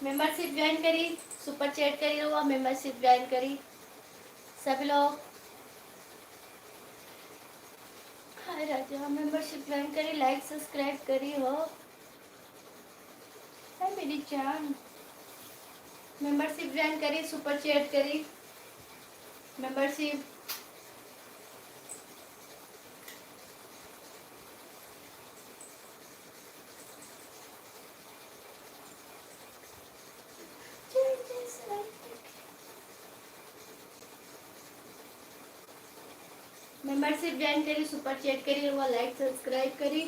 Membership join करी, super chat करी रहो, मेंबरशिप ज्वाइन करी सभी लोग। हाय राजा, मेंबरशिप ज्वाइन करी, लाइक सब्सक्राइब करी हो। हाय मेरी जान, मेंबरशिप ज्वाइन करी, सुपर चैट करी, मेंबरशिप। मेंबरशिप ज्वाइन करी, सुपर चैट करी, वो लाइक सब्सक्राइब करी।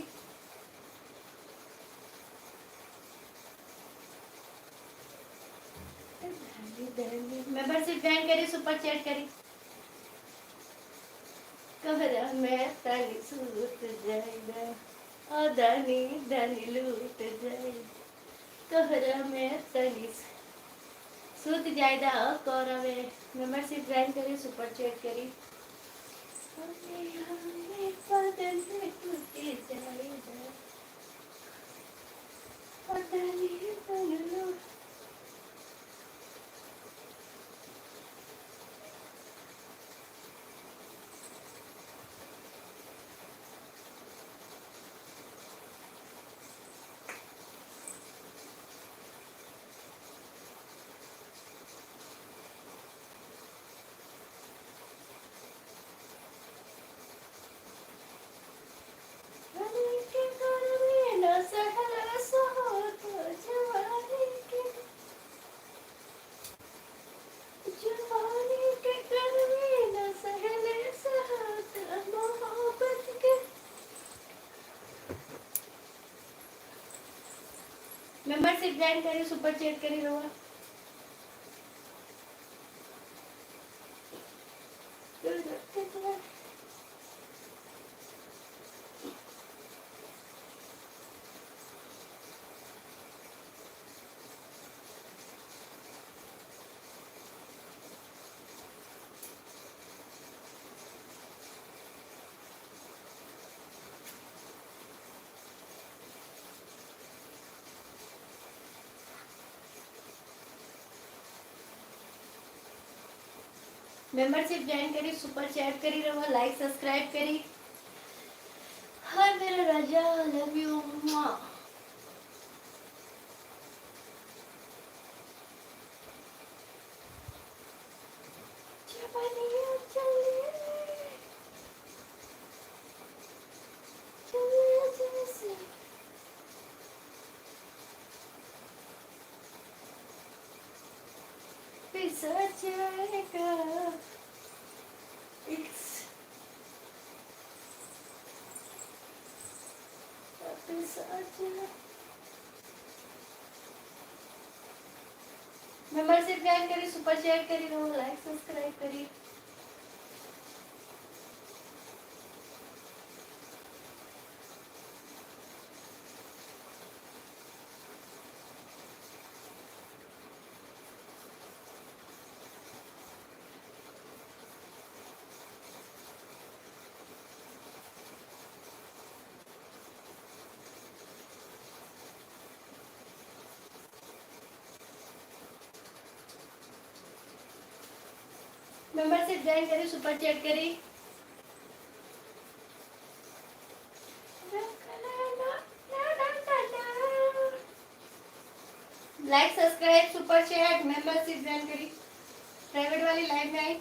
मेंबरशिप ज्वाइन करी, सुपर चैट करी। कहरा मैं ताली सूट जाएगा, ओ दानी दानी लूट जाए। कहरा मैं ताली सूट जाएगा, ओ कोरवे। मेंबरशिप ज्वाइन करी, सुपर चैट करी। बदन में टूटे जाएगा, ओ दानी दानी लूट। मेंबरशिप ज्वाइन करी, सुपर चैट करी रहो। मेंबरशिप ज्वाइन करी, सुपर चैट करी रहो, लाइक सब्सक्राइब करी। हाय मेरा राजा, लव यू। मेंबरशिप ज्वाइन करी, सुपर चैट करी रहो, लाइक सब्सक्राइब करी। मेंबरशिप ज्वाइन करी, सुपर चैट करी। Like subscribe super chat, membership join करी। प्राइवेट वाली लाइव में आई।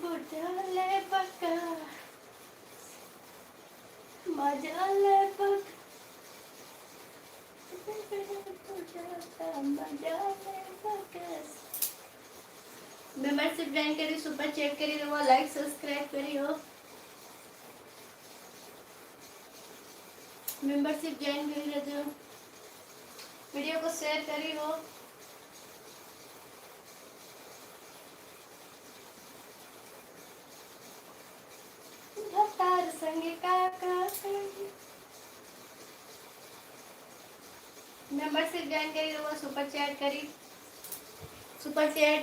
बुढ़ाले पक्का मजा ले पक, मेंबरशिप ज्वाइन करी, सुपर चैट करी रहो, लाइक सब्सक्राइब करी हो। मेंबरशिप ज्वाइन करी रहो, वीडियो को शेयर करी हो। तार संगे काका मेंबरशिप ज्वाइन करी रहो, सुपर चैट करी, सुपर चैट